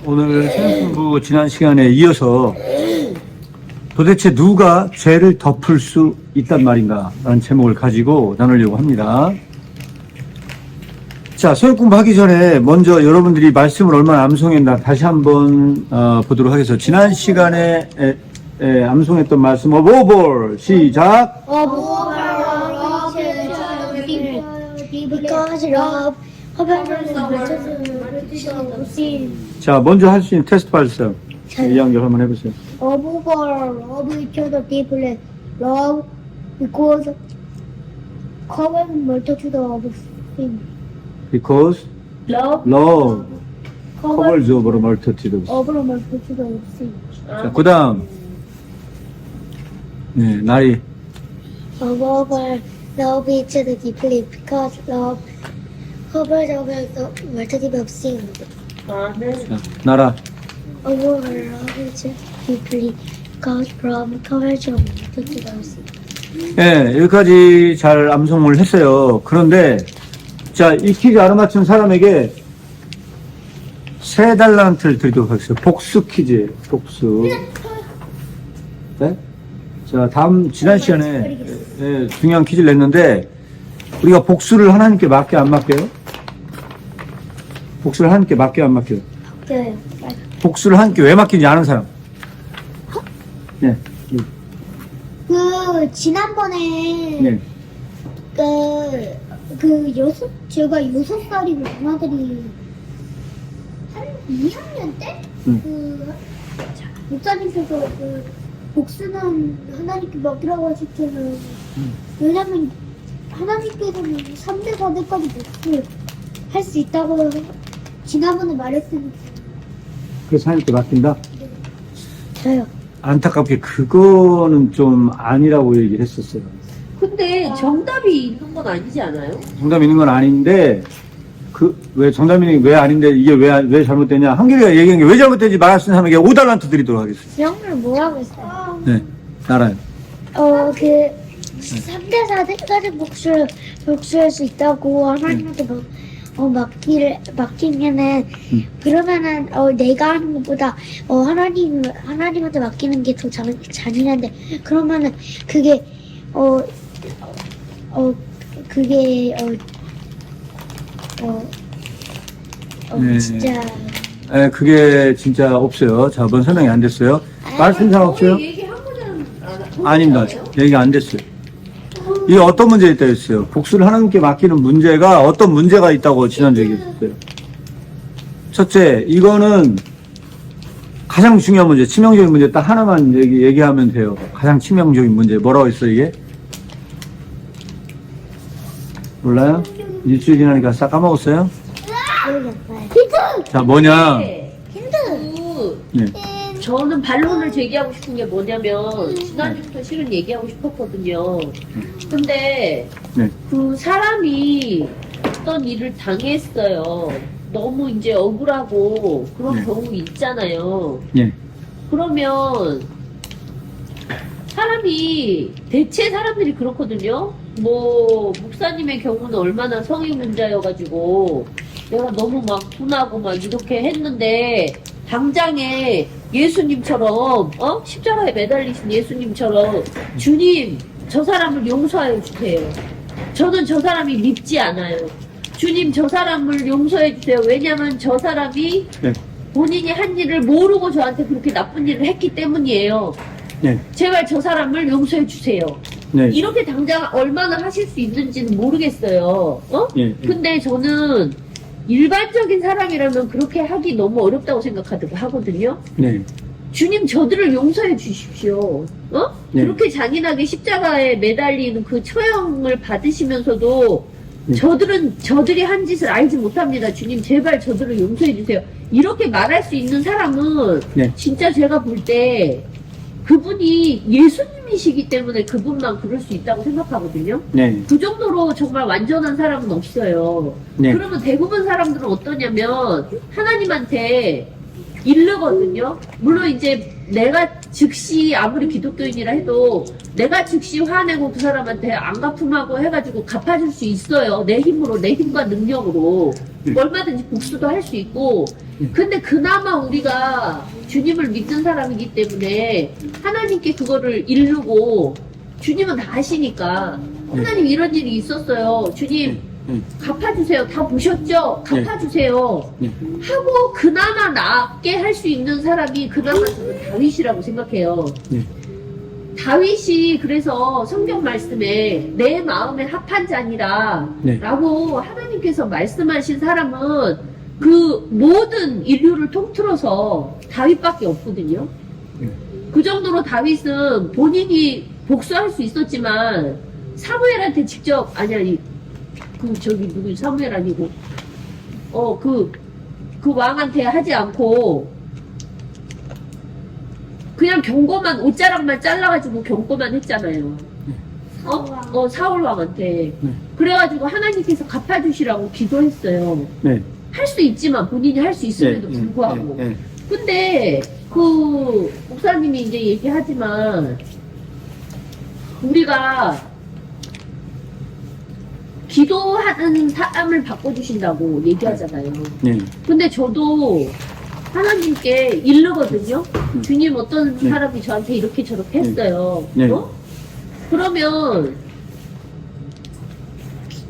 오늘 생각부 지난 시간에 이어서 도대체 누가 죄를 덮을 수 있단 말인가 라는 제목을 가지고 나누려고 합니다. 자, 성역 공부하기 전에 먼저 여러분들이 말씀을 얼마나 암송했나 다시 한번 보도록 하겠습니다. 지난 시간에 암송했던 말씀 오버볼 시작. 자, 먼저 할 수 있는 테스트 발성 2학년 한번 해보세요. love each other deeply, love because covers multitude of sin. Because love covers over a multitude of sin. Over multitude of sin. 자, 그 다음 네, 나리. Love each other deeply because love covers over the multitude of sin. 자, 나라. Love each other deeply because love covers over multitude of sin. 네, 여기까지 잘 암송을 했어요. 그런데 자, 이 퀴즈 알아맞힌 사람에게 3달란트를 드리도록 하겠습니다. 복수 퀴즈예요. 복수. 네? 자, 지난 시간에 중요한 퀴즈를 냈는데 우리가 복수를 하나님께 맡겨 안 맡겨요? 복수를 하나님께 맡겨 안 맡겨요? 네. 복수를 하나님께 왜 맡기는지 아는 사람? 네. 지난번에 네. 제가 6살이고 누나들이 한 2학년 때? 목사님께서 복수는 하나님께 맡기라고 하셨잖아요. 왜냐면 하나님께서는 3대 4대까지 복수 할 수 있다고 지난번에 말했으니까. 그래서 하나님께 맡긴다? 저요. 안타깝게 그거는 좀 아니라고 얘기를 했었어요. 근데 정답이 있는 건 아니지 않아요? 정답 있는 건 아닌데, 왜 정답이 왜 아닌데 이게 왜 잘못됐냐? 한결이가 얘기한 게 왜 잘못된지 말할 수 있는 사람에게 5달란트 드리도록 하겠습니다. 영을 뭐라고 했어요? 네, 나라요. 3대 4대까지 복수할 수 있다고 하나님한테 맡기면은, 그러면은, 내가 하는 것보다, 하나님한테 맡기는 게 더 잔인한데, 그러면은, 그게 네. 진짜. 네, 그게 진짜 없어요. 자, 뭔 설명이 안 됐어요. 말씀상 없어요? 얘기한 거는 아닙니다. 얘기가 안 됐어요. 이게 어떤 문제가 있다고 했어요? 복수를 하나님께 맡기는 문제가 어떤 문제가 있다고 지난주에 얘기했어요. 첫째, 이거는 가장 중요한 문제, 치명적인 문제 딱 하나만 얘기하면 돼요. 가장 치명적인 문제. 뭐라고 했어요, 이게? 몰라요? 일주일 지나니까 싹 까먹었어요? 자, 뭐냐? 네. 저는 반론을 제기하고 싶은 게 뭐냐면 지난주부터 실은 얘기하고 싶었거든요. 근데 네. 그 사람이 어떤 일을 당했어요. 너무 이제 억울하고 그런 네. 경우 있잖아요. 네. 그러면 대체 사람들이 그렇거든요. 뭐 목사님의 경우는 얼마나 성인문자여가지고 내가 너무 막 분하고 막 이렇게 했는데 당장에 예수님처럼 십자가에 매달리신 예수님처럼 주님 저 사람을 용서해 주세요. 저는 저 사람이 밉지 않아요. 주님 저 사람을 용서해 주세요. 왜냐면 저 사람이 네. 본인이 한 일을 모르고 저한테 그렇게 나쁜 일을 했기 때문이에요. 네. 제발 저 사람을 용서해 주세요. 네. 이렇게 당장 얼마나 하실 수 있는지는 모르겠어요. 예. 근데 저는 일반적인 사람이라면 그렇게 하기 너무 어렵다고 생각하거든요. 네. 주님 저들을 용서해 주십시오. 네. 그렇게 잔인하게 십자가에 매달리는 그 처형을 받으시면서도 네. 저들이 한 짓을 알지 못합니다. 주님 제발 저들을 용서해 주세요. 이렇게 말할 수 있는 사람은 네. 진짜 제가 볼 때 그분이 예수님이시기 때문에 그분만 그럴 수 있다고 생각하거든요. 네. 그 정도로 정말 완전한 사람은 없어요. 네. 그러면 대부분 사람들은 어떠냐면 하나님한테 이르거든요. 물론 이제 내가 즉시 아무리 기독교인이라 해도 내가 즉시 화내고 그 사람한테 안 갚음하고 해가지고 갚아줄 수 있어요. 내 힘으로, 내 힘과 능력으로 얼마든지 복수도 할 수 있고. 근데 그나마 우리가 주님을 믿는 사람이기 때문에 하나님께 그거를 이르고, 주님은 다 아시니까 하나님 이런 일이 있었어요. 주님 갚아주세요. 다 보셨죠? 갚아주세요. 하고 그나마 낫게 할 수 있는 사람이 그나마 저는 다윗이라고 생각해요. 다윗이 그래서 성경 말씀에 내 마음에 합한 자니라 라고 하나님께서 말씀하신 사람은 그 모든 인류를 통틀어서 다윗밖에 없거든요. 그 정도로 다윗은 본인이 복수할 수 있었지만 사무엘한테 직접 아니 저기 누구 사무엘 아니고 그 왕한테 하지 않고 그냥 경고만 옷자락만 잘라가지고 경고만 했잖아요. 사울 왕한테. 그래가지고 하나님께서 갚아주시라고 기도했어요. 할 수 있지만 본인이 할 수 있음에도 불구하고. 근데 그 목사님이 이제 얘기하지만 우리가 기도하는 사람을 바꿔주신다고 얘기하잖아요. 근데 저도 하나님께 이르거든요. 주님 어떤 사람이 저한테 이렇게 저렇게 했어요. 그러면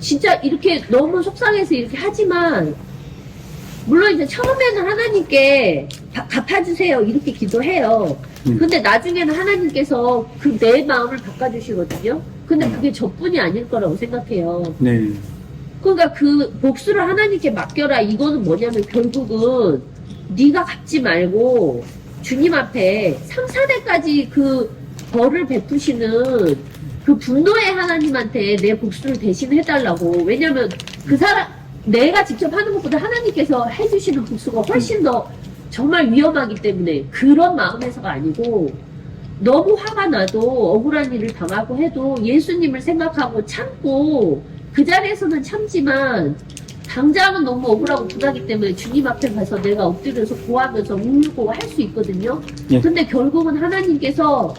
진짜 이렇게 너무 속상해서 이렇게 하지만 물론 이제 처음에는 하나님께 갚아주세요 이렇게 기도해요. 근데 나중에는 하나님께서 그 내 마음을 바꿔주시거든요. 근데 그게 저뿐이 아닐 거라고 생각해요. 그러니까 그 복수를 하나님께 맡겨라 이거는 뭐냐면 결국은 네가 갚지 말고 주님 앞에 3, 4대까지 그 벌을 베푸시는 그 분노의 하나님한테 내 복수를 대신 해달라고. 왜냐면 그 사람 내가 직접 하는 것보다 하나님께서 해주시는 복수가 훨씬 더 정말 위험하기 때문에 그런 마음에서가 아니고 너무 화가 나도 억울한 일을 당하고 해도 예수님을 생각하고 참고 그 자리에서는 참지만 당장은 너무 억울하고 분하기 때문에 주님 앞에 가서 내가 엎드려서 구하면서 울고 할 수 있거든요. 근데 결국은 하나님께서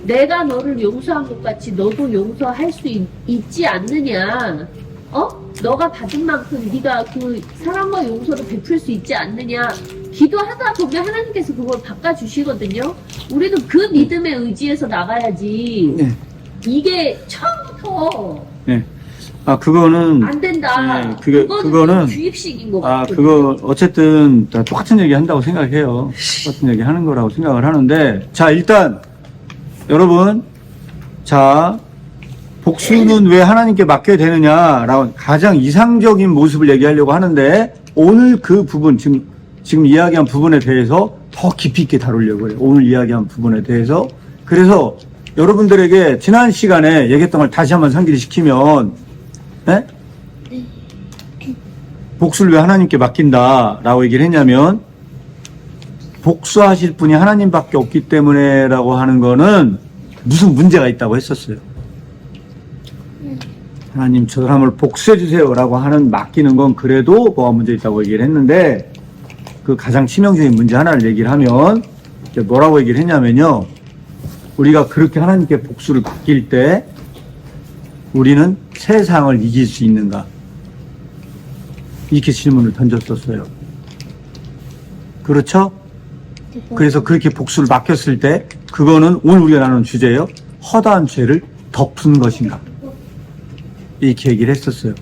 내가 너를 용서한 것 같이 너도 용서할 수 있지 않느냐. 너가 받은 만큼 네가 그 사랑과 용서를 베풀 수 있지 않느냐. 기도하다 보면 하나님께서 그걸 바꿔주시거든요. 우리는 그 믿음의 의지에서 나가야지. 이게 처음부터 그거는 안 된다. 그거는 주입식인 것 같아요. 그거 어쨌든 다 똑같은 얘기 한다고 생각해요. 똑같은 얘기 하는 거라고 생각을 하는데, 자 일단 여러분, 자 복수는 왜 하나님께 맡겨야 되느냐라고 가장 이상적인 모습을 얘기하려고 하는데, 오늘 그 부분 지금 이야기한 부분에 대해서 더 깊이 있게 다루려고 해요. 오늘 이야기한 부분에 대해서. 그래서 여러분들에게 지난 시간에 얘기했던 걸 다시 한번 상기시키면, 복수를 왜 하나님께 맡긴다라고 얘기를 했냐면, 복수하실 분이 하나님밖에 없기 때문에라고 하는 거는 무슨 문제가 있다고 했었어요. 하나님 저 사람을 복수해 주세요라고 하는 맡기는 건 그래도 뭐가 문제 있다고 얘기를 했는데, 그 가장 치명적인 문제 하나를 얘기를 하면 뭐라고 얘기를 했냐면요, 우리가 그렇게 하나님께 복수를 맡길 때 우리는 세상을 이길 수 있는가, 이렇게 질문을 던졌었어요. 그렇죠? 그래서 그렇게 복수를 맡겼을 때 그거는 오늘 우리가 나눈 주제예요. 허다한 죄를 덮은 것인가, 이렇게 얘기를 했었어요.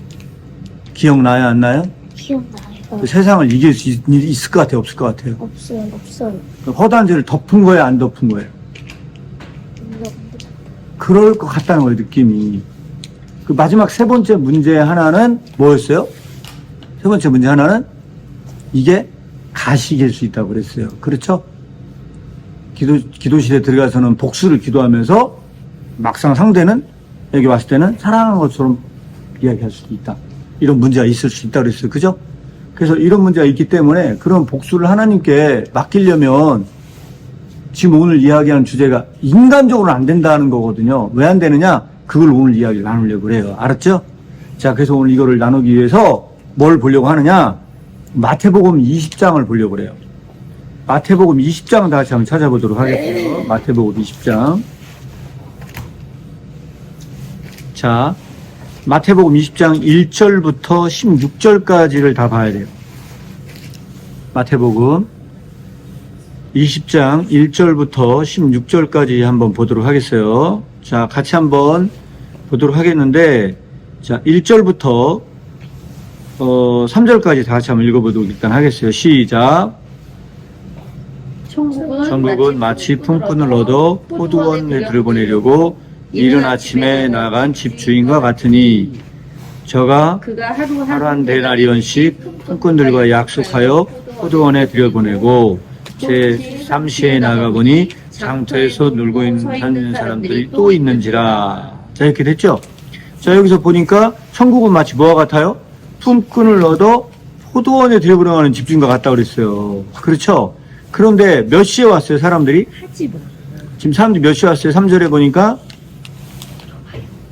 기억나요, 안 나요? 기억나요. 그 세상을 이길 수 있을 것 같아요, 없을 것 같아요? 없어요. 그 허다한 죄를 덮은 거예요, 안 덮은 거예요? 그럴 것 같다는 거예요, 느낌이. 그 마지막 세 번째 문제 하나는 뭐였어요? 세 번째 문제 하나는 이게 가식일 수 있다고 그랬어요. 그렇죠? 기도실에 들어가서는 복수를 기도하면서 막상 상대는 여기 왔을 때는 사랑하는 것처럼 이야기할 수도 있다. 이런 문제가 있을 수 있다고 그랬어요. 그죠? 그래서 이런 문제가 있기 때문에 그런 복수를 하나님께 맡기려면 지금 오늘 이야기하는 주제가 인간적으로 안 된다는 거거든요. 왜 안 되느냐? 그걸 오늘 이야기를 나누려고 그래요. 알았죠? 자, 그래서 오늘 이거를 나누기 위해서 뭘 보려고 하느냐? 마태복음 20장을 보려고 그래요. 마태복음 20장 다시 한번 찾아보도록 하겠고요. 마태복음 20장. 자, 마태복음 20장 1절부터 16절까지를 다 봐야 돼요. 마태복음 20장 1절부터 16절까지 한번 보도록 하겠어요. 자, 같이 한번 보도록 하겠는데, 자, 1절부터 3절까지 다 같이 한번 읽어보도록 일단 하겠어요. 시작. 천국은 마치 품꾼을 얻어 포도원에 들여보내려고 이른 아침에 나간 집주인과 같으니 저가 그가 하루 한 데나리온씩 품꾼들과 약속하여 포도원에 들여보내고 제3시에 나가보니 장터에서 놀고 있는 사람들이 또 있는지라. 자, 이렇게 됐죠? 자, 여기서 보니까 천국은 마치 뭐와 같아요? 품꾼을 얻어 포도원에 들여보내는 집주인과 같다고 그랬어요. 그렇죠? 그런데 몇 시에 왔어요, 사람들이? 하지 마. 지금 사람들이 몇 시에 왔어요? 3절에 보니까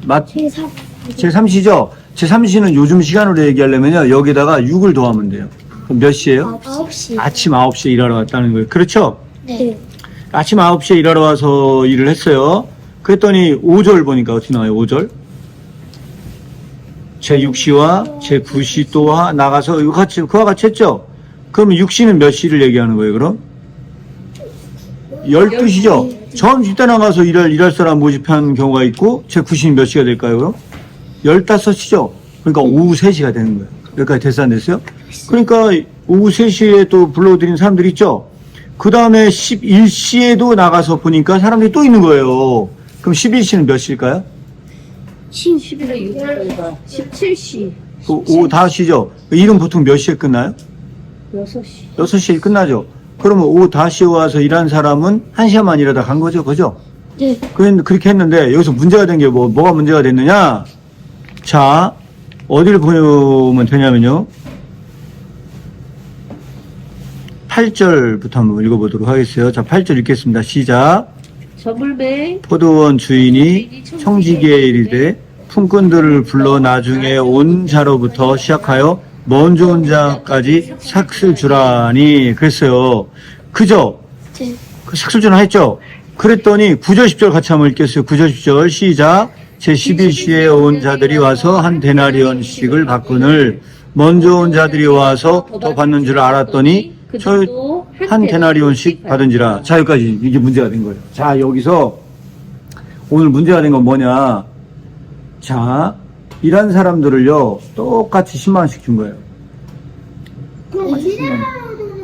제3시죠? 제3시는 요즘 시간으로 얘기하려면요, 여기다가 6을 더하면 돼요. 그럼 몇 시에요? 9시. 아침 9시에 일하러 왔다는 거예요. 그렇죠? 네. 아침 9시에 일하러 와서 일을 했어요. 그랬더니 5절 보니까 어떻게 나와요? 5절. 제6시와 제9시 또 나가서 그와 같이 했죠? 그러면 6시는 몇 시를 얘기하는 거예요, 그럼? 12시죠? 점심 때 나가서 일할 사람 모집한 경우가 있고, 제9시는 몇 시가 될까요, 그럼? 15시죠? 그러니까 오후 3시가 되는 거예요. 여기까지 됐어, 안 됐어요? 그러니까 오후 3시에 또 불러들인 사람들 있죠? 그 다음에 11시에도 나가서 보니까 사람들이 또 있는 거예요. 그럼 11시는 몇 시일까요? 11에 6월가 17시. 오후 5시죠? 일은 보통 몇 시에 끝나요? 6시. 6시에 끝나죠? 그러면 오후 5시에 와서 일한 사람은 1시간만 일하다 간 거죠? 그죠? 네. 그렇게 했는데 여기서 문제가 된 게 뭐가 문제가 됐느냐? 자, 어디를 보면 되냐면요. 8절부터 한번 읽어보도록 하겠어요. 자, 8절 읽겠습니다. 시작. 저물매 포도원 주인이 청지기에 이르되 품꾼들을 불러 나중에 온 자로부터 시작하여 먼저 온 자까지 삭슬 주라니 그랬어요. 그죠? 네. 그 삭슬 주라 했죠? 그랬더니 9절 10절 같이 한번 읽겠어요. 9절 10절 시작. 제11시에 온 자들이 와서 한 데나리온씩을 받거늘 먼저 온 자들이 와서 더 받는 줄 알았더니 저 한 데나리온씩 받은지라. 자, 여기까지 이게 문제가 된 거예요. 자, 여기서 오늘 문제가 된 건 뭐냐? 자, 일한 사람들을요 똑같이 10만 원씩 준 거예요.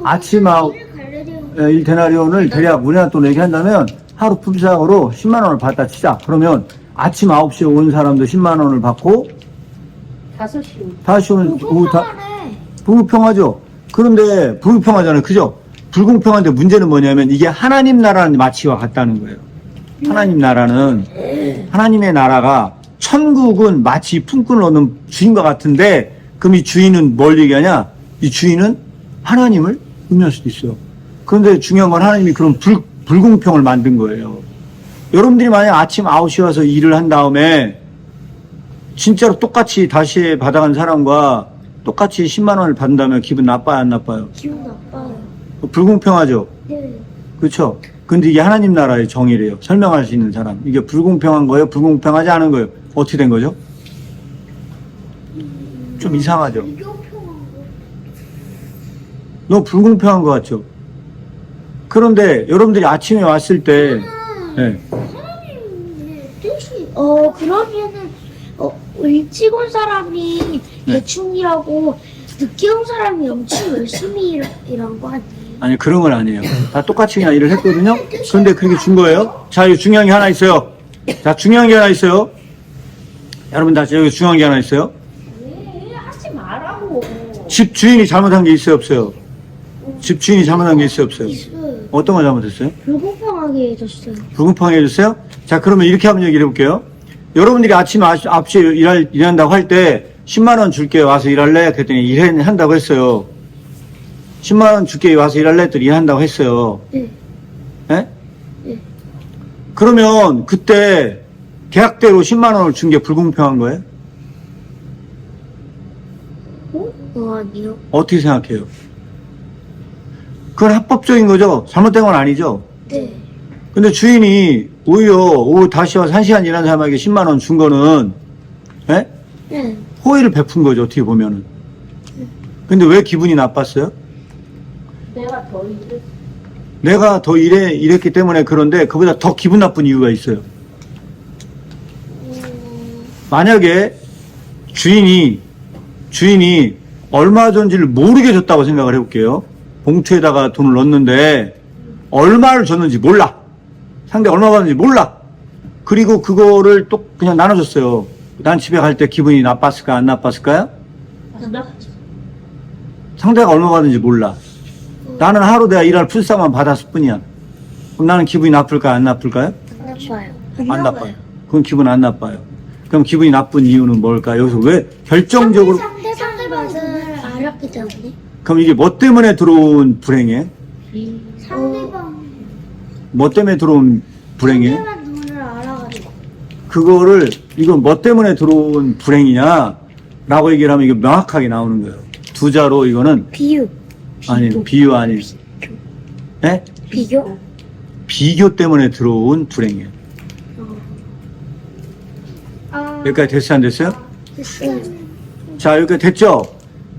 아침 1데나리온을 대략 우리나라 돈 얘기한다면 하루 품삯으로 10만 원을 받다 치자. 그러면 아침 9시에 온 사람도 10만 원을 받고 5시 오후 불공평하죠. 그런데 불공평하잖아요. 그죠? 불공평한데 문제는 뭐냐면 이게 하나님 나라는 마치와 같다는 거예요. 하나님 나라는 하나님의 나라가 천국은 마치 품꾼을 얻는 주인과 같은데 그럼 이 주인은 뭘 얘기하냐? 이 주인은 하나님을 의미할 수도 있어요. 그런데 중요한 건 하나님이 그런 불공평을 만든 거예요. 여러분들이 만약 아침 9시에 와서 일을 한 다음에 진짜로 똑같이 다시 받아간 사람과 똑같이 10만 원을 받는다면 기분 나빠요, 안 나빠요? 기분 나빠요. 불공평하죠? 네. 그렇죠? 근데 이게 하나님 나라의 정의래요. 설명할 수 있는 사람. 이게 불공평한 거예요? 불공평하지 않은 거예요? 어떻게 된 거죠? 좀 이상하죠? 너무 불공평한 것 같죠? 그런데 여러분들이 아침에 왔을 때 네. 그러면은 일찍 온 사람이 대충 일하고 늦게 온 사람이 엄청 열심히 일한 거 아니에요? 아니 그런 건 아니에요. 다 똑같이 그냥 일을 했거든요. 그런데 그렇게 준 거예요. 자, 여기 중요한 게 하나 있어요. 자, 중요한 게 하나 있어요. 여러분 다 여기 중요한 게 하나 있어요. 왜 하지 말라고. 집 주인이 잘못한 게 있어요, 없어요? 집 주인이 잘못한 게 있어요, 없어요? 있어요. 어떤 거 잘못했어요? 불공평하게 해줬어요. 불공평하게 해줬어요? 자, 그러면 이렇게 한번 얘기를 해볼게요. 여러분들이 아침 9시에 일한다고 할 때 10만 원 줄게 와서 일할래? 그랬더니 일한다고 했어요. 10만 원 줄게 와서 일할래? 했더니 일한다고 했어요. 네. 예? 네. 그러면 그때 계약대로 10만 원을 준 게 불공평한 거예요? 아니요. 어떻게 생각해요? 그건 합법적인 거죠. 잘못된 건 아니죠. 네. 근데 주인이 오히려 오후 다시 와서 1시간 일한 사람에게 10만 원 준 거는 예? 네. 호의를 베푼 거죠. 어떻게 보면은. 근데 왜 기분이 나빴어요? 내가 더 일을 내가 더 이랬기 때문에 그런데 그보다 더 기분 나쁜 이유가 있어요. 만약에 주인이 얼마 줬는지를 모르게 줬다고 생각을 해볼게요. 봉투에다가 돈을 넣었는데 얼마를 줬는지 몰라. 상대 얼마 받는지 몰라. 그리고 그거를 또 그냥 나눠줬어요. 난 집에 갈 때 기분이 나빴을까 안 나빴을까요? 나갔죠. 상대가 얼마 받는지 몰라. 나는 하루 내가 일할 풀상만 받았을 뿐이야. 그럼 나는 기분이 나쁠까요 안 나쁠까요? 안 나빠요. 안 나빠요. 그건 기분 안 나빠요. 그럼 기분이 나쁜 이유는 뭘까? 여기서 왜 결정적으로 상대방을 알았기 때문에. 그럼 이게 뭐 때문에 들어온 불행이에요? 상대방. 뭐 때문에 들어온 불행이에요? 상대방 눈을 알아가지고. 그거를 이건 뭐 때문에 들어온 불행이냐? 라고 얘기를 하면 이게 명확하게 나오는 거예요. 두 자로 이거는 비유. 아니 비유 아니에요. 예? 비교? 비교 때문에 들어온 불행이에요. 여기까지 됐어요 안 됐어요? 됐어요. 자 여기까지 됐죠?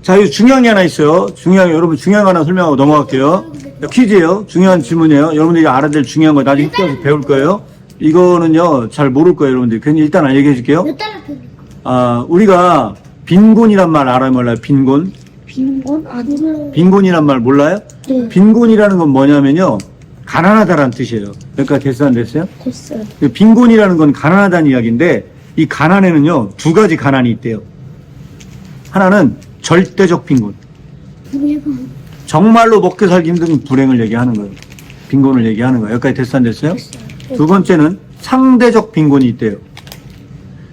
자 여기 중요한 게 하나 있어요. 여러분 중요한 거 하나 설명하고 넘어갈게요. 퀴즈예요. 중요한 질문이에요. 여러분들이 알아야 될 중요한 거 나중에 학교에서 배울 거예요. 이거는요 잘 모를 거예요 여러분들. 괜히 일단 얘기해 줄게요. 몇 달러 펴니까? 우리가 빈곤이란 말 알아요 몰라요? 빈곤? 빈곤? 아니면. 빈곤이란 말 몰라요? 네. 빈곤이라는 건 뭐냐면요 가난하다라는 뜻이에요. 여기까지 됐어요 안 됐어요? 됐어요. 빈곤이라는 건 가난하다는 이야기인데 이 가난에는요 두 가지 가난이 있대요. 하나는 절대적 빈곤. 정말로 먹고 살기 힘든 불행을 얘기하는 거예요. 빈곤을 얘기하는 거예요. 여기까지 됐어요 안 됐어요? 두 번째는 상대적 빈곤이 있대요.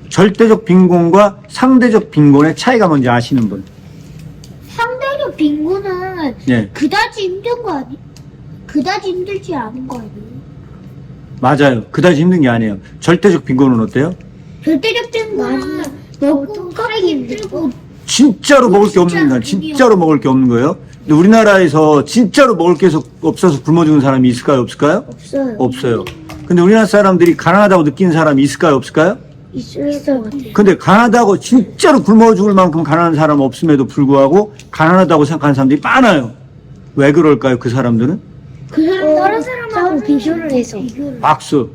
절대적 빈곤과 상대적 빈곤의 차이가 뭔지 아시는 분? 상대적 빈곤은 예, 그다지 힘든 거 아니? 그다지 힘들지 않은 거 아니에요? 맞아요. 그다지 힘든 게 아니에요. 절대적 빈곤은 어때요? 절대적 빈곤은 먹고 살기 힘들고. 진짜로 먹을 게 없는 인간, 진짜로 먹을 게 없는 거예요. 근데 우리나라에서 진짜로 먹을 게 없어서 굶어 죽는 사람이 있을까요? 없을까요? 없어요. 없어요. 근데 우리나라 사람들이 가난하다고 느끼는 사람이 있을까요? 없을까요? 있을 것 같아요. 근데 가난하다고 진짜로 굶어 죽을 만큼 가난한 사람 없음에도 불구하고 가난하다고 생각하는 사람들이 많아요. 왜 그럴까요? 그 사람들은? 그 사람 다른 사람하고 비교를 해서. 박수.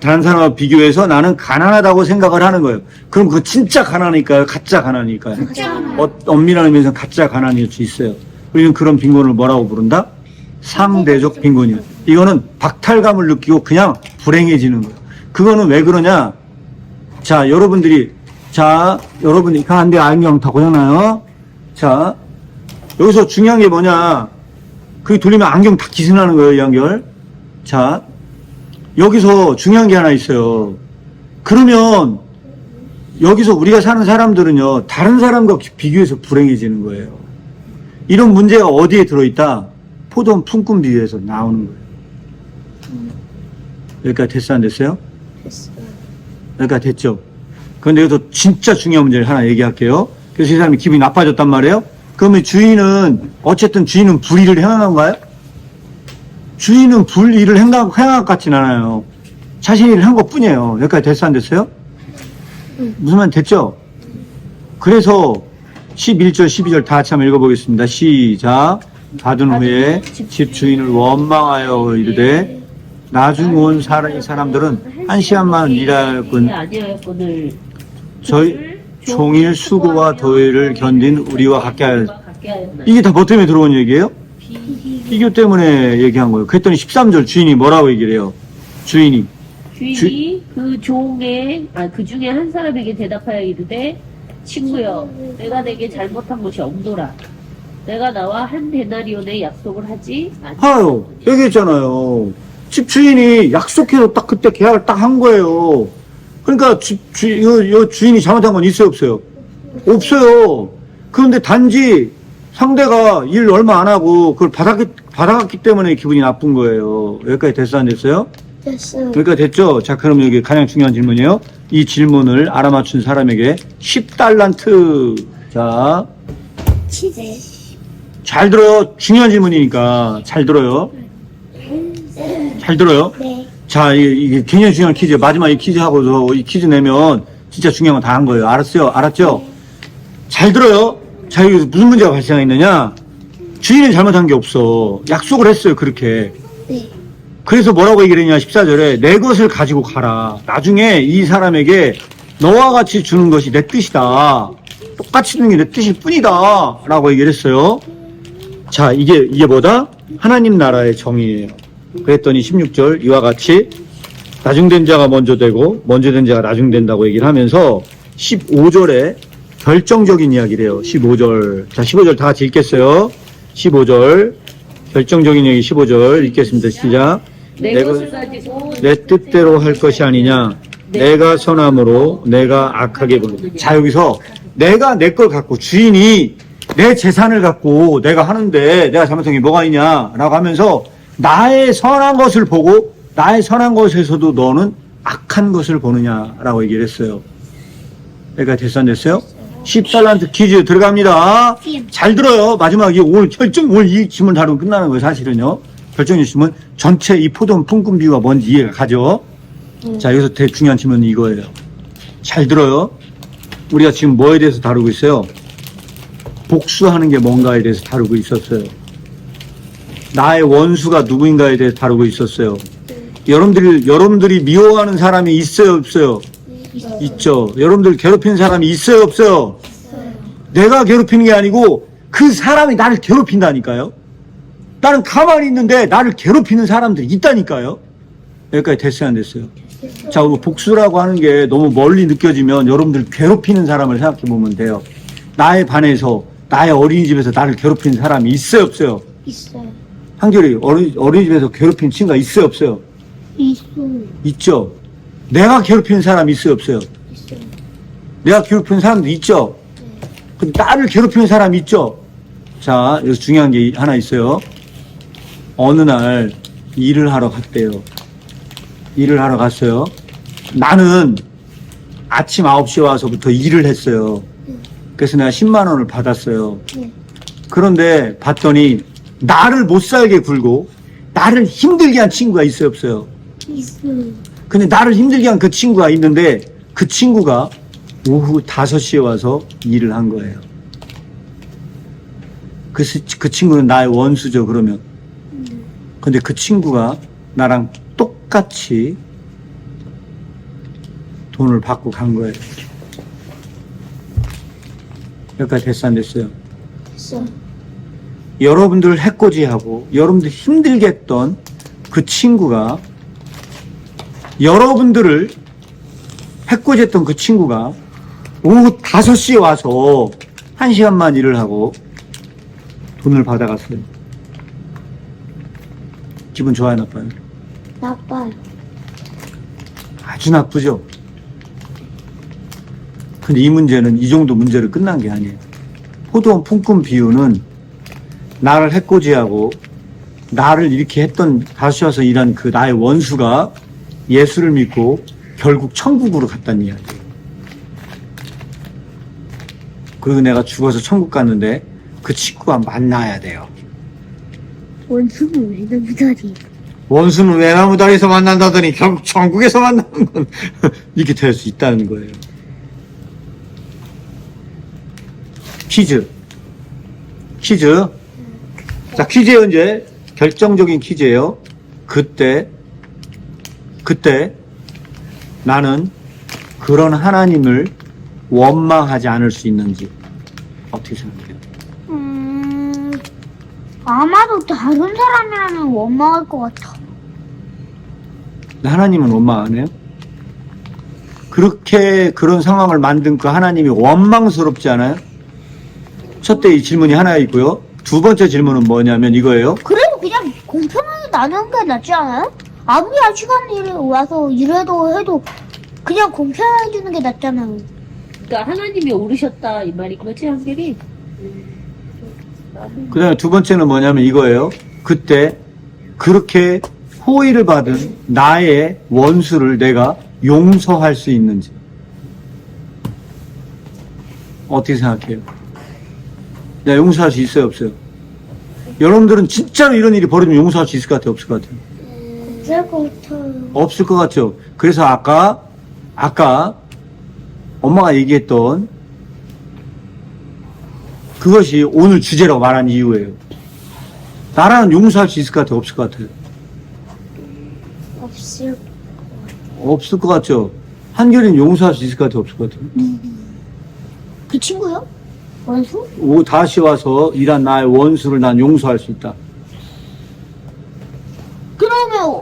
다른 사람과 비교해서 나는 가난하다고 생각을 하는 거예요. 그럼 그거 진짜 가난일까요? 가짜 가난일까요? 엄밀한 의미에서 가짜 가난일 수 있어요. 우리는 그런 빈곤을 뭐라고 부른다? 상대적 빈곤이에요. 이거는 박탈감을 느끼고 그냥 불행해지는 거예요. 그거는 왜 그러냐? 자, 여러분들이 가는데 안경 다 고장나요? 자, 여기서 중요한 게 뭐냐? 그게 돌리면 안경 다 기스나는 거예요, 이 안경. 자, 여기서 중요한 게 하나 있어요. 그러면 여기서 우리가 사는 사람들은요, 다른 사람과 비교해서 불행해지는 거예요. 이런 문제가 어디에 들어있다? 포도원 품꾼 비유에서 나오는 거예요. 여기까지 됐어요, 안 됐어요? 됐어요. 여기까지 됐죠? 그런데 여기서 진짜 중요한 문제를 하나 얘기할게요. 그래서 이 사람이 기분이 나빠졌단 말이에요? 그러면 어쨌든 주인은 불의를 행한 건가요? 주인은 불의를 행한 것 같진 않아요. 자신이 일을 한 것 뿐이에요. 여기까지 됐어, 안 됐어요? 무슨 말 됐죠? 그래서 11절, 12절 다 같이 한번 읽어보겠습니다. 시작. 받은 후에 집 주인을 원망하여 이르되 나중 온 사람들은 1시간만 일하였군. 아니하였거늘 저희 종일 수고와 더위를 견딘 우리와 같게 하였다. 하였나니. 이게 다 뭐 때문에 들어온 얘기예요? 비교 때문에 얘기한 거예요. 그랬더니 13절 주인이 뭐라고 얘기를 해요? 주인이 그 중에 한 사람에게 대답하여 이르되 친구여 내가 내게 잘못한 것이 없노라. 내가 나와 한 데나리온의 약속을 하지 하요. 얘기했잖아요. 집 주인이 약속해서 딱 그때 계약을 딱 한 거예요. 그러니까 주인이 잘못한 건 있어요, 없어요? 없어요. 그런데 단지 상대가 일 얼마 안 하고 그걸 받아갔기 때문에 기분이 나쁜 거예요. 여기까지 됐어, 안 됐어요? 됐어요. 여기까지 됐죠? 자, 그럼 여기 가장 중요한 질문이에요. 이 질문을 알아맞춘 사람에게 10달란트. 자, 치즈. 잘 들어요. 중요한 질문이니까 잘 들어요. 잘 들어요. 네. 자, 이게 굉장히 중요한 퀴즈예요. 마지막 이 퀴즈 하고서 이 퀴즈 내면 진짜 중요한 거 다 한 거예요. 알았어요? 알았죠? 잘 들어요. 자, 여기서 무슨 문제가 발생했느냐? 주인은 잘못한 게 없어. 약속을 했어요, 그렇게. 네. 그래서 뭐라고 얘기를 했냐, 14절에. 내 것을 가지고 가라. 나중에 이 사람에게 너와 같이 주는 것이 내 뜻이다. 똑같이 주는 게 내 뜻일 뿐이다. 라고 얘기를 했어요. 자, 이게 뭐다? 하나님 나라의 정의예요. 그랬더니 16절, 이와 같이 나중된 자가 먼저 되고, 먼저 된 자가 나중된다고 얘기를 하면서 15절에 결정적인 이야기를 해요. 15절. 자, 15절 다 같이 읽겠어요. 15절. 결정적인 얘기 15절 읽겠습니다. 시작. 내 것을 가지고 내 뜻대로 할 것이 아니냐. 내가 선함으로 내가 악하게 보는. 자, 여기서 내가 내 걸 갖고 주인이 내 재산을 갖고 내가 하는데 내가 잘못한 게 뭐가 있냐라고 하면서 나의 선한 것을 보고 나의 선한 것에서도 너는 악한 것을 보느냐라고 얘기를 했어요. 내가 됐어 안 됐어요? 10달란트 퀴즈 들어갑니다. 잘 들어요. 마지막에 오늘 이 질문 다루면 끝나는 거예요. 사실은요. 결정적 질문. 전체 이 포도원 품꾼 비유가 뭔지 이해가 가죠. 자, 여기서 되게 중요한 질문은 이거예요. 잘 들어요. 우리가 지금 뭐에 대해서 다루고 있어요? 복수하는 게 뭔가에 대해서 다루고 있었어요. 나의 원수가 누구인가에 대해서 다루고 있었어요. 여러분들이 미워하는 사람이 있어요, 없어요? 있죠. 여러분들 괴롭히는 사람이 있어요, 없어요? 내가 괴롭히는 게 아니고 그 사람이 나를 괴롭힌다니까요. 나는 가만히 있는데 나를 괴롭히는 사람들이 있다니까요. 여기까지 됐어요, 안 됐어요? 자, 복수라고 하는 게 너무 멀리 느껴지면 여러분들 괴롭히는 사람을 생각해 보면 돼요. 나에 반해서 나의 어린이집에서 나를 괴롭히는 사람이 있어요, 없어요? 있어요. 한결이 어린이집에서 괴롭히는 친구가 있어요, 없어요? 있어요. 있죠. 내가 괴롭히는 사람이 있어요, 없어요? 있어요. 내가 괴롭히는 사람도 있죠. 근데 나를 괴롭히는 사람이 있죠. 자, 여기서 중요한 게 하나 있어요. 어느 날 일을 하러 갔대요. 일을 하러 갔어요. 나는 아침 9시에 와서부터 일을 했어요. 그래서 내가 10만 원을 받았어요. 네. 그런데 봤더니 나를 못 살게 굴고 나를 힘들게 한 친구가 있어요, 없어요? 있어요. 근데 나를 힘들게 한 그 친구가 있는데 그 친구가 오후 5시에 와서 일을 한 거예요. 그 친구는 나의 원수죠, 그러면. 근데 그 친구가 나랑 똑같이 돈을 받고 간 거예요. 여기까지 됐어, 안 됐어요? 있어요. 여러분들을 해코지하고 여러분들 힘들게 했던 그 친구가 여러분들을 해코지했던 그 친구가 오후 5시에 와서 1시간만 일을 하고 돈을 받아갔어요. 기분 좋아요, 나빠요? 나빠요. 아주 나쁘죠? 근데 이 문제는 이 정도 문제로 끝난 게 아니에요. 포도원 품꾼 비유는 나를 해코지하고 나를 이렇게 했던 5시 와서 일한 그 나의 원수가 예수를 믿고 결국 천국으로 갔다는 이야기예요. 그리고 내가 죽어서 천국 갔는데 그 친구가 만나야 돼요. 원수는 왜 나무다리? 원수는 외나무다리에서 만난다더니 결국 천국에서 만나는 건 이렇게 될 수 있다는 거예요. 퀴즈. 자, 퀴즈예요, 이제. 결정적인 퀴즈예요. 그때 나는 그런 하나님을 원망하지 않을 수 있는지 어떻게 생각해요? 아마도 다른 사람이라면 원망할 것 같아. 하나님은 원망 안 해요? 그렇게 그런 상황을 만든 그 하나님이 원망스럽지 않아요? 첫째 이 질문이 하나 있고요. 두 번째 질문은 뭐냐면 이거예요. 그래도 그냥 공평하게 나누는 게 낫지 않아요? 아무리 1시간 일에 와서 일해도 해도 그냥 공평하게 주는 게 낫잖아요. 그러니까 하나님이 오르셨다 이 말이 그렇지 한결이? 그 다음에 두 번째는 뭐냐면 이거예요. 그때 그렇게 호의를 받은 나의 원수를 내가 용서할 수 있는지 어떻게 생각해요? 내가 용서할 수 있어요, 없어요? 여러분들은 진짜로 이런 일이 벌어지면 용서할 수 있을 것 같아요? 없을 것 같아요? 없을 것 같아요. 없을 것 같죠? 그래서 아까 엄마가 얘기했던 그것이 오늘 주제라고 말한 이유예요. 나라는 용서할 수 있을 것 같아요? 없을 것 같아요? 없을 것 같죠? 한결이는 용서할 수 있을 것 같아요? 없을 것 같아요? 그 친구요? 원수? 다시 와서 일한 나의 원수를 난 용서할 수 있다. 그러면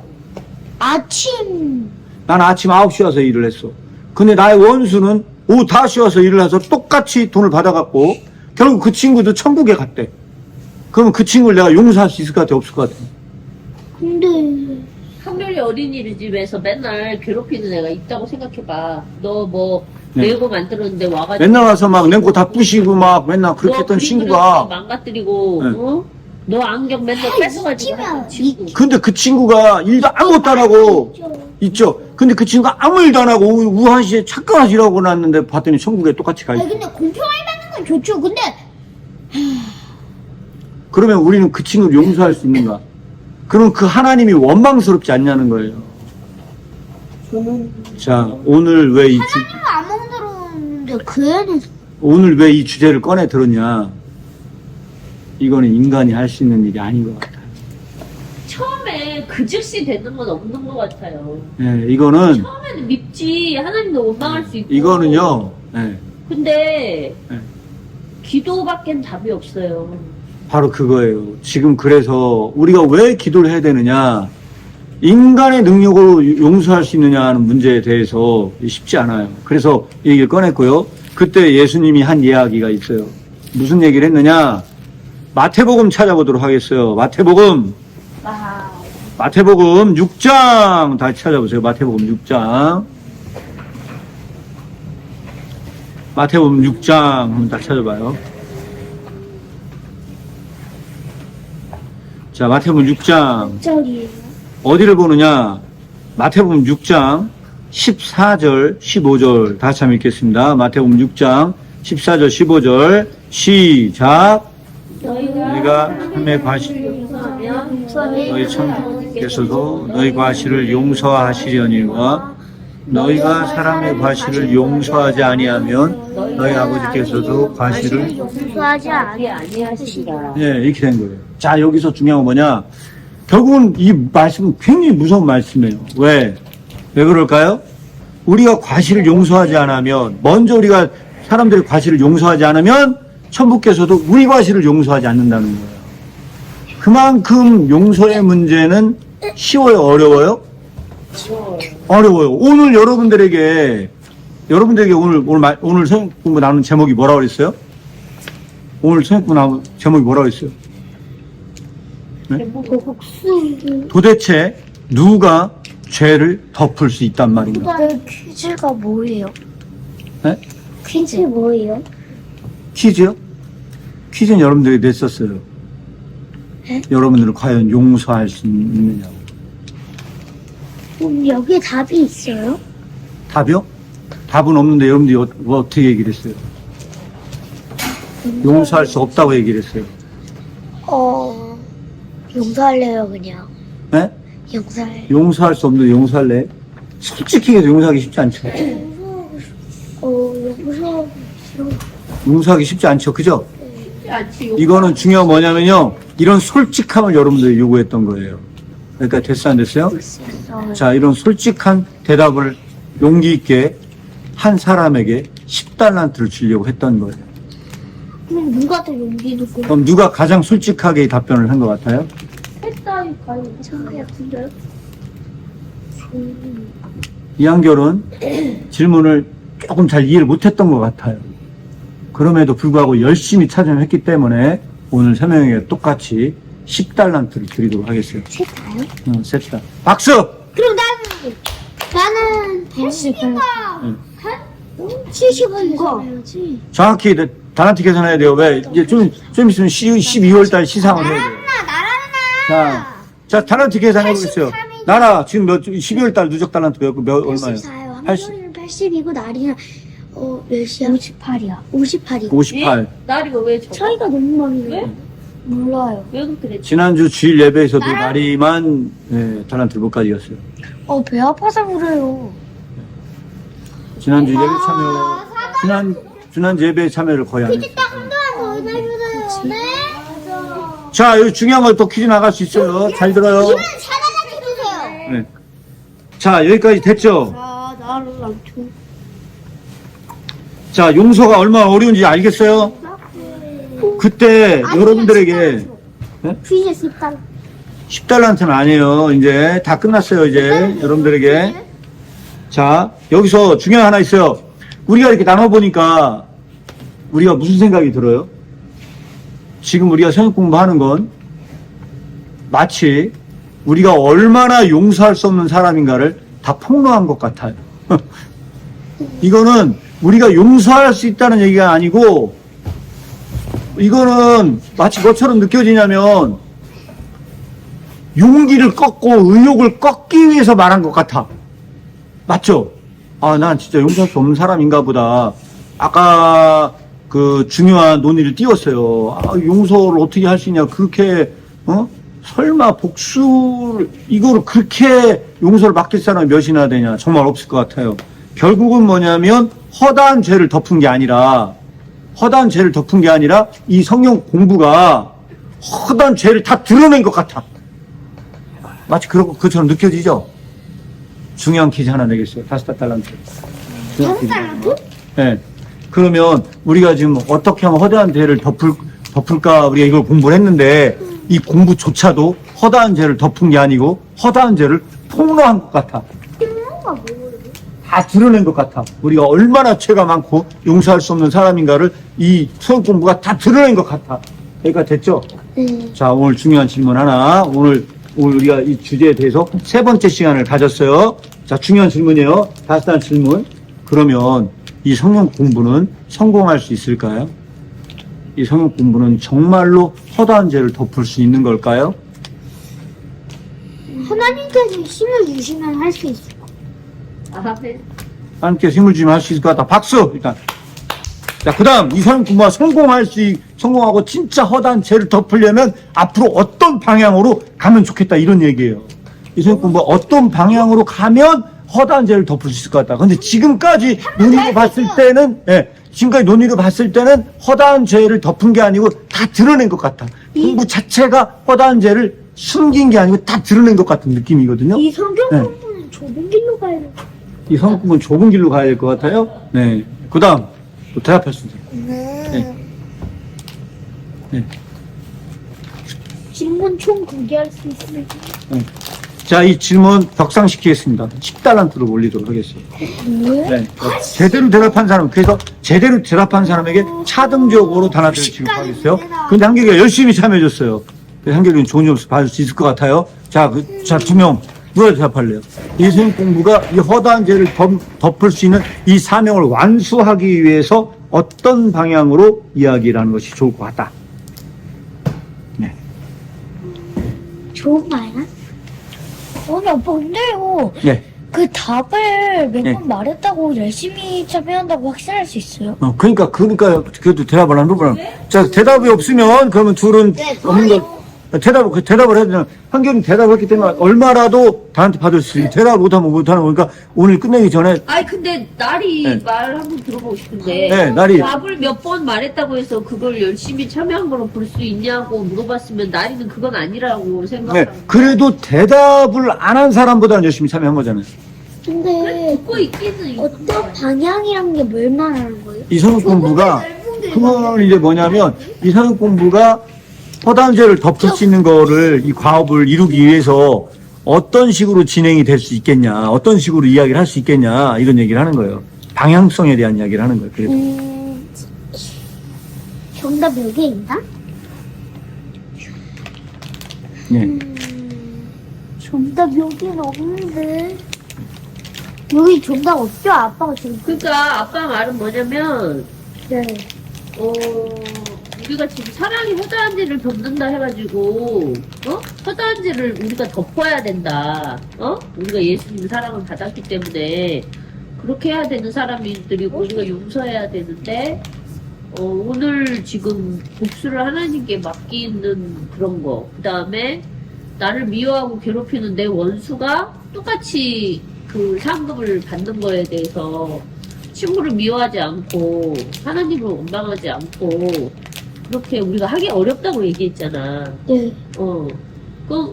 아침 난 아침 9시 와서 일을 했어. 근데 나의 원수는 오후 5시 와서 일을 해서 똑같이 돈을 받아갖고 결국 그 친구도 천국에 갔대. 그러면 그 친구를 내가 용서할 수 있을 것 같아? 없을 것 같아? 근데 한별이 어린이집에서 맨날 괴롭히는 애가 있다고 생각해봐. 너 뭐 네. 레고 만들었는데 와가지고 맨날 와서 막 냉고 다 부시고 막 맨날 그렇게 너 했던 그림 친구가 그려서 망가뜨리고 네. 어? 너 안경 맨날 뺏어가지고 이쯤이야. 하는 친구. 근데 그 친구가 일도 아무것도 안 하고 있죠. 근데 그 친구가 아무 일도 안 하고 우한시에 착각하시 일하고 났는데 봤더니 천국에 똑같이 가 아니 있어. 근데 공평하게 받는 건 좋죠. 근데 그러면 우리는 그 친구를 용서할 수 있는가? 그럼 그 하나님이 원망스럽지 않냐는 거예요. 자, 오늘 왜 이 안 만들었는데 그 애는 오늘 왜 이 주제를 꺼내 들었냐? 이거는 인간이 할 수 있는 일이 아닌 것 같아요. 처음에 그 즉시 되는 건 없는 것 같아요. 예, 이거는 처음에는 밉지. 하나님도 원망할 수 있고. 이거는요. 예, 근데 예. 기도밖엔 답이 없어요. 바로 그거예요. 지금 그래서 우리가 왜 기도를 해야 되느냐? 인간의 능력으로 용서할 수 있느냐 하는 문제에 대해서 쉽지 않아요. 그래서 이 얘기를 꺼냈고요. 그때 예수님이 한 이야기가 있어요. 무슨 얘기를 했느냐? 마태복음 찾아보도록 하겠어요. 마태복음 6장 다시 찾아보세요. 마태복음 6장. 마태복음 6장 한번 딱 찾아봐요. 자, 마태복음 6장. 절이에요. 어디를 보느냐? 마태복음 6장 14절, 15절 다시 한번 읽겠습니다. 마태복음 6장 14절, 15절 시작. 너희가 삶의 과실 너희 천국께서도 너희 과실을 용서하시려니와 너희가 사람의 과실을 용서하지 아니하면 너희 아버지께서도 과실을 용서하지 아니하시리라. 예, 이렇게 된 거예요. 자, 여기서 중요한 건 뭐냐? 결국은 이 말씀은 굉장히 무서운 말씀이에요. 왜 그럴까요? 우리가 과실을 용서하지 않으면, 먼저 우리가 사람들의 과실을 용서하지 않으면 천부께서도 우리 과실을 용서하지 않는다는 거예요. 그만큼 용서의 문제는 쉬워요? 어려워요? 어려워요. 오늘 여러분들에게 오늘 성경 공부 나누는 제목이 뭐라고 그랬어요? 오늘 성경 공부 나누는 제목이 뭐라고 그랬어요? 도대체 누가 죄를 덮을 수 있단 말인가? 퀴즈가 뭐예요? 네? 퀴즈 뭐예요? 퀴즈요? 퀴즈는 여러분들이 냈었어요. 네? 여러분들은 과연 용서할 수 있느냐고. 그럼 여기에 답이 있어요? 답이요? 답은 없는데 여러분들이 어떻게 얘기를 했어요? 용서할 수 없다고 얘기를 했어요. 용서할래요 그냥. 네? 용서할래. 용서할 수 없는데 용서할래? 솔직히 해서 용서하기 쉽지 않죠. 용서하고 싫어. 용서하기 쉽지 않죠. 그죠? 쉽지 않지. 이거는 중요한 뭐냐면요. 이런 솔직함을 여러분들이 요구했던 거예요. 그러니까 됐어 안 됐어요? 자, 이런 솔직한 대답을 용기 있게 한 사람에게 10달란트를 주려고 했던 거예요. 그럼 누가 더 용기 있고? 그럼 누가 가장 솔직하게 이 답변을 한 것 같아요? 했다니까요. 저 같은데요? 이한결은 질문을 조금 잘 이해를 못했던 것 같아요. 그럼에도 불구하고 열심히 찾아냈기 때문에 오늘 세 명에게 똑같이 10달란트를 드리도록 하겠어요. 싫다요? 셋 다. 박수! 그럼 나는 80인가? 응. 70을 계산해야지. 정확히 달란트 계산해야 돼요. 왜? 이제 좀 있으면 12월달 시상을 해야 돼요. 자, 달란트 계산해보겠어요. 83이죠. 나라 지금 12월달 누적 달란트 얼마예요? 84요. 80. 한별이는 80이고 나리는 몇이야? 58이야. 58이고. 58. 나리가 왜 저? 차이가 너무 많이 왜? 나요. 몰라요. 왜 그렇게 됐지? 지난주 주일 예배에서도 나리만 달란트를 못 가져갔어요. 배 아파서 그래요. 지난주 예배 지난주 예배 참여를 거의 안 했어요. 더 내주세요. 네. 자, 여기 중요한 걸 또 퀴즈 나갈 수 있어요. 잘 들어요. 이번엔 찾아가 주세요. 네. 자, 여기까지 됐죠? 나를 안 줘. 자, 용서가 얼마나 어려운지 알겠어요? 그때 여러분들에게 퀴즈 10단. 10달란트는 아니에요. 이제 다 끝났어요. 이제 여러분들에게. 자, 여기서 중요한 하나 있어요. 우리가 이렇게 나눠보니까 우리가 무슨 생각이 들어요? 지금 우리가 성경 공부하는 건 마치 우리가 얼마나 용서할 수 없는 사람인가를 다 폭로한 것 같아요. 이거는 우리가 용서할 수 있다는 얘기가 아니고 이거는 마치 뭐처럼 느껴지냐면 용기를 꺾고 의욕을 꺾기 위해서 말한 것 같아. 맞죠? 아, 난 진짜 용서할 수 없는 사람인가 보다. 아까 그 중요한 논의를 띄웠어요. 아, 용서를 어떻게 할 수 있냐. 그렇게, 설마 복수를, 이거를 그렇게 용서를 맡길 사람이 몇이나 되냐. 정말 없을 것 같아요. 결국은 뭐냐면 허다한 죄를 덮은 게 아니라 이 성경 공부가 허다한 죄를 다 드러낸 것 같아. 마치 그것처럼 느껴지죠? 중요한 퀴즈 하나 내겠어요. 5달란트. 5달란트? 네. 그러면 우리가 지금 어떻게 하면 허다한 죄를 덮을까 우리가 이걸 공부를 했는데 이 공부조차도 허다한 죄를 덮은 게 아니고 허다한 죄를 폭로한 것 같아. 다 드러낸 것 같아. 우리가 얼마나 죄가 많고 용서할 수 없는 사람인가를 이 수업 공부가 다 드러낸 것 같아. 여기가 됐죠? 자, 오늘 중요한 질문 하나. 오늘 우리가 이 주제에 대해서 3번째 시간을 가졌어요. 자, 중요한 질문이에요. 5단 질문. 그러면 이 성경 공부는 성공할 수 있을까요? 이 성경 공부는 정말로 허다한 죄를 덮을 수 있는 걸까요? 하나님께서 힘을 주시면 할 수 있을 것 아멘. 하나님께서 힘을 주면 할 수 있을 것 같다. 박수! 일단. 자, 그 다음, 이 성경 공부가 성공하고 진짜 허다한 죄를 덮으려면 앞으로 어떤 방향으로 가면 좋겠다. 이런 얘기예요. 이 성경 공부가 어떤 방향으로 가면 허다한 죄를 덮을 수 있을 것 같다. 근데 지금까지 논의로 봤을 때는 허다한 죄를 덮은 게 아니고 다 드러낸 것 같아. 공부 자체가 허다한 죄를 숨긴 게 아니고 다 드러낸 것 같은 느낌이거든요. 이 성경 네. 공부는 좁은 길로 가야 돼. 이 성경 공부는 좁은 길로 가야 될 것 같아요. 네. 그 다음, 또 대답할 수 있어요. 네. 네. 질문 총 2개 할 수 있습니다. 네. 자, 이 질문 격상시키겠습니다. 10달란트로 올리도록 하겠습니다. 네. 제대로 대답한 사람, 그래서 제대로 대답한 사람에게 차등적으로 단합을 지급하겠어요. 근데 한결이가 열심히 참여해줬어요. 그래서 한결이는 좋은 점수 받을 수 있을 것 같아요. 자, 자, 2명. 누가 대답할래요? 이 성경 공부가 이 허다한 죄를 덮을 수 있는 이 사명을 완수하기 위해서 어떤 방향으로 이야기를 하는 것이 좋을 것 같다. 네. 좋은 말이야? 아니 아빠 근데요 네. 그 답을 몇 번 네. 말했다고 열심히 참여한다고 확실할 수 있어요? 그러니까 그래도 대답을 안 해보라. 자, 대답이 없으면 그러면 둘은 없는 거. 대답을 해야 되잖아. 한결은 대답했기 때문에 얼마라도 다한테 받을 수 있어. 대답 못하면 거니까 오늘 끝내기 전에. 아니 근데 날이 네. 말 한번 들어보고 싶은데 네, 날이. 답을 몇 번 말했다고 해서 그걸 열심히 참여한 걸로 볼 수 있냐고 물어봤으면 날이는 그건 아니라고 네, 생각하는 그래도 대답을 안 한 사람보다는 열심히 참여한 거잖아요. 근데 듣고 있기는 어떤 방향이란 게 뭘 말하는 거예요? 이 성경 공부가, 그건 이제 뭐냐면, 이 성경 공부가 허다한 죄를 덮을 수 있는 거를, 이 과업을 이루기 위해서 어떤 식으로 진행이 될 수 있겠냐, 어떤 식으로 이야기를 할 수 있겠냐, 이런 얘기를 하는 거예요. 방향성에 대한 이야기를 하는 거예요. 그래서. 정답 몇 개 있나? 예. 정답 몇 개는 없는데 여기 정답 없죠? 아빠가 지금 그러니까 아빠 말은 뭐냐면 네. 우리가 지금 사랑이 허다한 죄를 덮는다 해가지고 허다한 죄를 우리가 덮어야 된다. 우리가 예수님 사랑을 받았기 때문에 그렇게 해야 되는 사람들이고 우리가 용서해야 되는데 오늘 지금 복수를 하나님께 맡기는 그런 거. 그 다음에 나를 미워하고 괴롭히는 내 원수가 똑같이 그 상급을 받는 거에 대해서 친구를 미워하지 않고 하나님을 원망하지 않고 그렇게 우리가 하기 어렵다고 얘기했잖아. 네.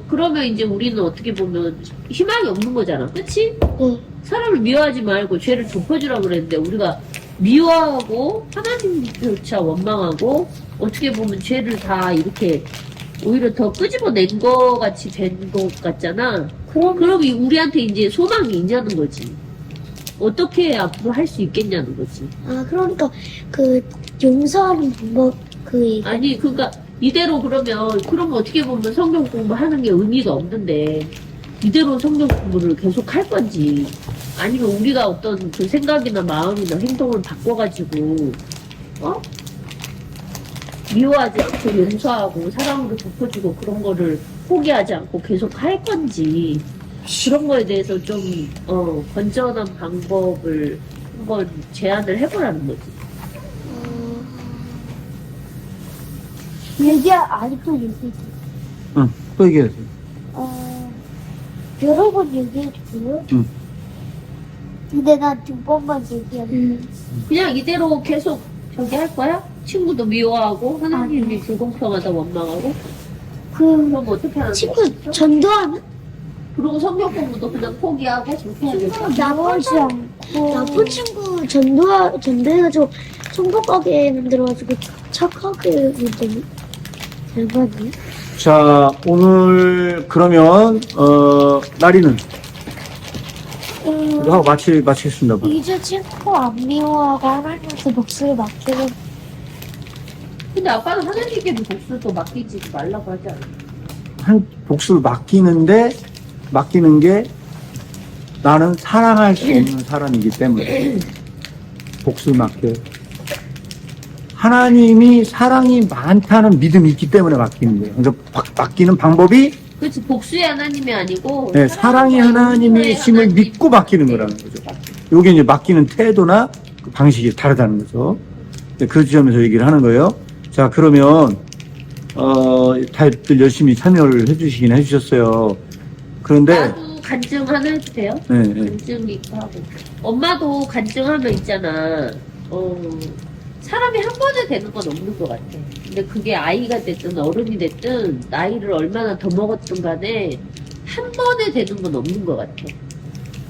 그러면 이제 우리는 어떻게 보면 희망이 없는 거잖아. 그치? 네. 사람을 미워하지 말고 죄를 덮어주라고 그랬는데 우리가 미워하고 하나님조차 원망하고 어떻게 보면 죄를 다 이렇게 오히려 더 끄집어낸 거 같이 된 것 같잖아. 그럼 우리한테 이제 소망이 있냐는 거지. 어떻게 앞으로 할 수 있겠냐는 거지. 아, 그러니까 그 용서하는 방법 그 얘기. 아니 그러니까 이대로 그러면 어떻게 보면 성경 공부하는 게 의미가 없는데 이대로 성경 공부를 계속 할 건지 아니면 우리가 어떤 그 생각이나 마음이나 행동을 바꿔가지고 미워하지 않고 용서하고 사랑으로 덮어주고 그런 거를 포기하지 않고 계속 할 건지 그런 거에 대해서 좀 건전한 방법을 한번 제안을 해보라는 거지. 아직도 얘기해. 응, 또 얘기하세요. 여러 번 얘기해줬고요. 응. 근데 난 2번만 얘기하는. 그냥 이대로 계속 저기 할 거야? 친구도 미워하고 하나님이 불공평하다 원망하고 그럼 어떻게 하는 친구 거야? 전도하는? 그리고 성경 공부도 그냥 포기하고 그렇게 해야겠다. 나쁘지 않고 나쁜 친구 전도해가지고 성복하게 만들어가지고 착하게 만드는 대박이야. 자, 오늘 그러면 나리는 이거 하고 마치겠습니다. 이제 친구 안 미워하고 하나님한테 목소리 맡기는. 근데 아빠는 하나님께도 복수를 또 맡기지 말라고 하지 않아? 한 복수를 맡기는 게 나는 사랑할 수 없는 사람이기 때문에 복수를 맡겨요. 하나님이 사랑이 많다는 믿음이 있기 때문에 맡기는 거예요. 그러니까 맡기는 방법이 그렇지, 복수의 하나님이 아니고 네, 사랑의 하나님의 힘을 하나님. 믿고 맡기는 거라는 거죠. 요게 이제 맡기는 태도나 그 방식이 다르다는 거죠. 네, 그 지점에서 얘기를 하는 거예요. 자, 그러면 다들 열심히 참여를 해주셨어요. 그런데 나도 간증 하나 해도 돼요? 네, 네. 간증 있고 하고 엄마도 간증하면 있잖아. 사람이 한 번에 되는 건 없는 것 같아. 근데 그게 아이가 됐든 어른이 됐든 나이를 얼마나 더 먹었든 간에 한 번에 되는 건 없는 것 같아.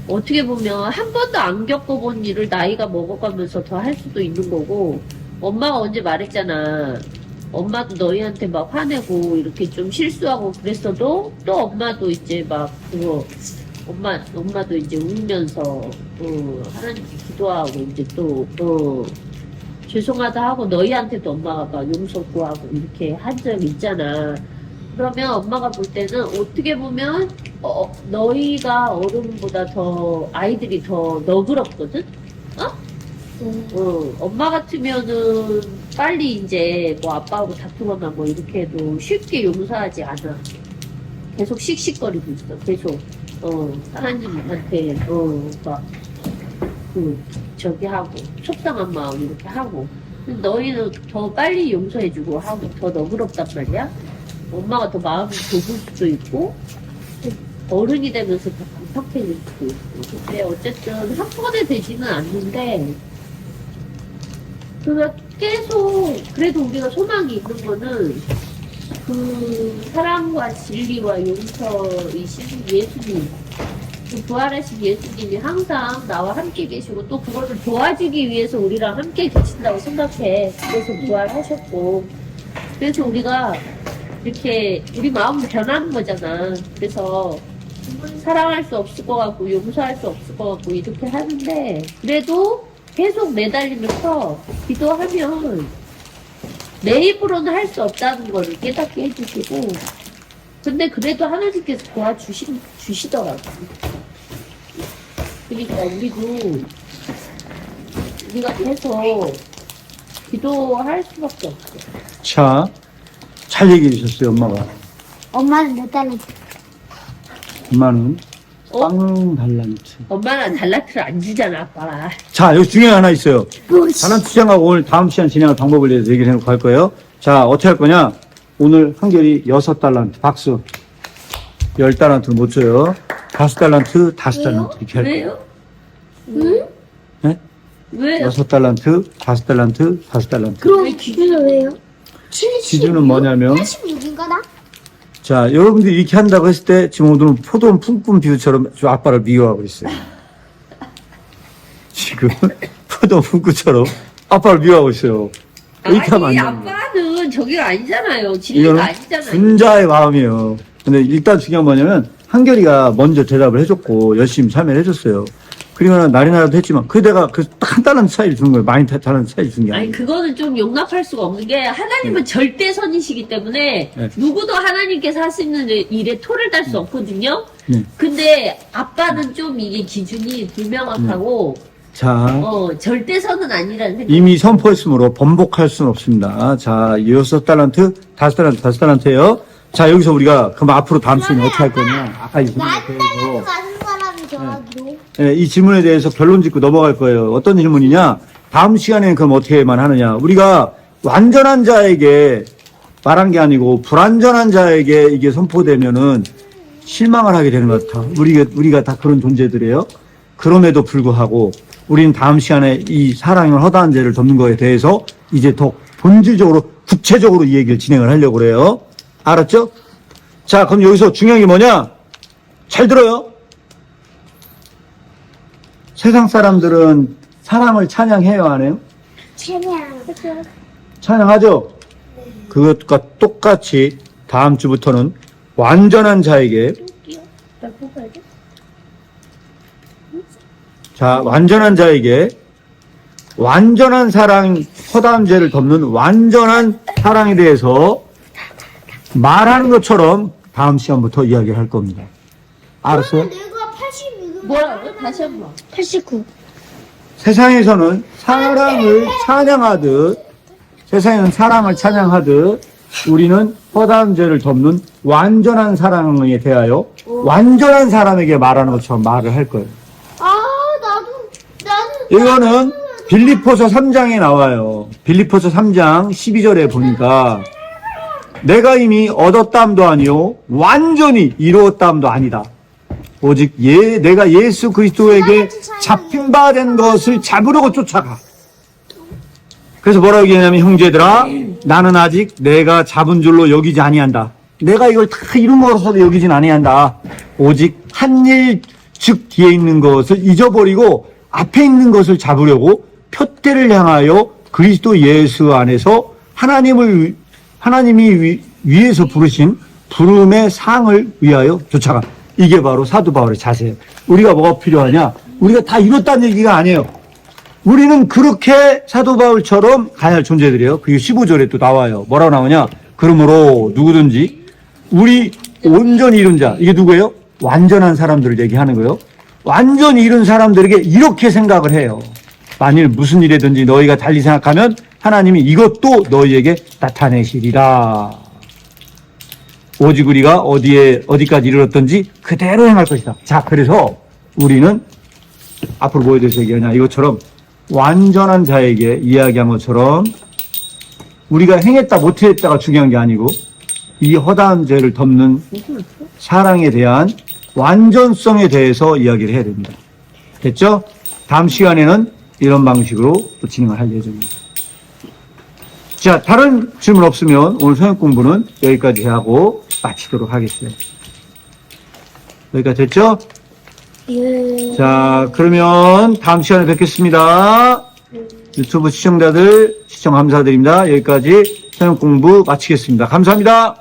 어떻게 보면 한 번도 안 겪어본 일을 나이가 먹어가면서 더 할 수도 있는 거고, 엄마가 언제 말했잖아. 엄마도 너희한테 막 화내고 이렇게 좀 실수하고 그랬어도 또 엄마도 이제 막 그거 엄마도 이제 울면서 하나님께 기도하고 이제 또 죄송하다 하고 너희한테도 엄마가 막 용서 구하고 이렇게 한 적이 있잖아. 그러면 엄마가 볼 때는 어떻게 보면 너희가 어른보다 더 아이들이 더 너그럽거든? 엄마 같으면은 빨리 이제 뭐 아빠하고 다투거나 뭐 이렇게 해도 쉽게 용서하지 않아. 계속 씩씩거리고 있어. 계속 하나님한테 막 저기 하고 속상한 마음 이렇게 하고. 근데 너희는 더 빨리 용서해주고 하고 더 너그럽단 말이야. 엄마가 더 마음이 좁을 수도 있고 어른이 되면서 더 강팍해질 수도 있고. 근데 어쨌든 한 번에 되지는 않는데 그가 계속 그래도 우리가 소망이 있는 거는 그 사랑과 진리와 용서이신 예수님, 그 부활하신 예수님이 항상 나와 함께 계시고 또 그것을 도와주기 위해서 우리랑 함께 계신다고 생각해. 그래서 부활하셨고 그래서 우리가 이렇게 우리 마음도 변하는 거잖아. 그래서 사랑할 수 없을 것 같고 용서할 수 없을 것 같고 이렇게 하는데 그래도 계속 매달리면서 기도하면 내 입으로는 할 수 없다는 거를 깨닫게 해주시고 근데 그래도 하나님께서 도와주시더라고. 그러니까 우리가 계속 기도할 수밖에 없어. 자, 잘 얘기해 주셨어요, 엄마가. 엄마는 몇 달에 엄마는 빵 달란트. 엄마는 달란트를 안 주잖아, 아빠가. 자, 여기 중요한 게 하나 있어요. 뭐지? 달란트 시장하고 오늘 다음 시간 진행할 방법을 대해서 얘기를 해놓고 할 거예요. 자, 어떻게 할 거냐? 오늘 한결이 6달란트, 박수. 10달란트는 못 줘요. 5달란트, 5달란트. 이렇게 할 거예요. 왜요? 응? 네? 왜요? 6달란트, 5달란트, 5달란트. 그럼 기준은 왜요? 기준은 뭐냐면, 86인가 나? 자, 여러분들이 이렇게 한다고 했을 때, 지금 오늘은 포도원 뿜뿜 비유처럼 좀 아빠를 미워하고 있어요. 지금, 포도원 뿜뿜처럼 아빠를 미워하고 있어요. 이렇게 하면 아니, 안 돼요. 아빠는 저기가 아니잖아요. 진리가 이거는 아니잖아요. 분자의 마음이에요. 근데 일단 중요한 뭐냐면, 한결이가 먼저 대답을 해줬고, 열심히 참여를 해줬어요. 그리고 날이나라도 했지만, 그 내가 한 달란트 차이를 주는 거예요. 많이 달란트 차이를 준 게 아니, 아니에요. 그거는 좀 용납할 수가 없는 게, 하나님은 절대선이시기 때문에, 네. 누구도 하나님께서 할 수 있는 일에 토를 달 수 없거든요? 네. 근데, 아빠는 좀 이게 기준이 불명확하고, 자, 절대선은 아니라는 생각. 이미 선포했으므로 번복할 수는 없습니다. 자, 6달란트, 5달란트, 5달란트예요. 자, 여기서 우리가 그럼 앞으로 다음 시간에 어떻게 할 거냐? 아까 이 질문에 대해서 가는 사람이 정하기로. 이 질문에 대해서 결론 짓고 넘어갈 거예요. 어떤 질문이냐? 다음 시간에는 그럼 어떻게만 하느냐? 우리가 완전한 자에게 말한 게 아니고 불완전한 자에게 이게 선포되면은 실망을 하게 되는 것 같아. 우리가 다 그런 존재들이에요. 그럼에도 불구하고 우리는 다음 시간에 이 사랑을 허다한 죄를 덮는 거에 대해서 이제 더 본질적으로 구체적으로 이 얘기를 진행을 하려고 그래요. 알았죠? 자, 그럼 여기서 중요한 게 뭐냐? 잘 들어요. 세상 사람들은 사랑을 찬양해요, 안 해요? 최대한. 찬양하죠? 그것과 똑같이 다음 주부터는 완전한 자에게, 나 뽑아야 돼? 자, 완전한 자에게 완전한 사랑, 허다한 죄를 덮는 완전한 사랑에 대해서 말하는 것처럼 다음 시간부터 이야기를 할 겁니다. 알았어요? 내가 86은 뭐라고요? 다시 한 번. 89. 세상에서는 사랑을 찬양하듯, 세상에는 사랑을 찬양하듯, 우리는 허다한 죄를 덮는 완전한 사랑에 대하여 완전한 사람에게 말하는 것처럼 말을 할 거예요. 아, 나는. 이거는 빌립보서 3장에 나와요. 빌립보서 3장 12절에 보니까 내가 이미 얻었다함도 아니요 완전히 이루었다함도 아니다. 오직 내가 예수 그리스도에게 잡힌 바 된 것을 잡으려고 쫓아가. 그래서 뭐라고 얘기하냐면 형제들아 나는 아직 내가 잡은 줄로 여기지 아니한다. 내가 이걸 다 이룬 것으로도 여기진 아니한다. 오직 한 일 즉 뒤에 있는 것을 잊어버리고 앞에 있는 것을 잡으려고 표대를 향하여 그리스도 예수 안에서 하나님이 위에서 부르신 부름의 상을 위하여 쫓아가. 이게 바로 사도 바울의 자세예요. 우리가 뭐가 필요하냐? 우리가 다 이뤘다는 얘기가 아니에요. 우리는 그렇게 사도 바울처럼 가야 할 존재들이에요. 그리고 15절에 또 나와요. 뭐라고 나오냐? 그러므로 누구든지 우리 온전히 이룬 자, 이게 누구예요? 완전한 사람들을 얘기하는 거예요. 완전히 이룬 사람들에게 이렇게 생각을 해요. 만일 무슨 일이든지 너희가 달리 생각하면 하나님이 이것도 너희에게 나타내시리라. 오직 우리가 어디까지 이르렀던지 그대로 행할 것이다. 자, 그래서 우리는 앞으로 뭐에 대해서 얘기하냐. 이것처럼 완전한 자에게 이야기한 것처럼 우리가 행했다 못했다가 중요한 게 아니고 이 허다한 죄를 덮는 사랑에 대한 완전성에 대해서 이야기를 해야 됩니다. 됐죠? 다음 시간에는 이런 방식으로 또 진행을 할 예정입니다. 자, 다른 질문 없으면 오늘 성역 공부는 여기까지 하고 마치도록 하겠습니다. 여기까지 됐죠? 예. 자, 그러면 다음 시간에 뵙겠습니다. 유튜브 시청자들 시청 감사드립니다. 여기까지 성역 공부 마치겠습니다. 감사합니다.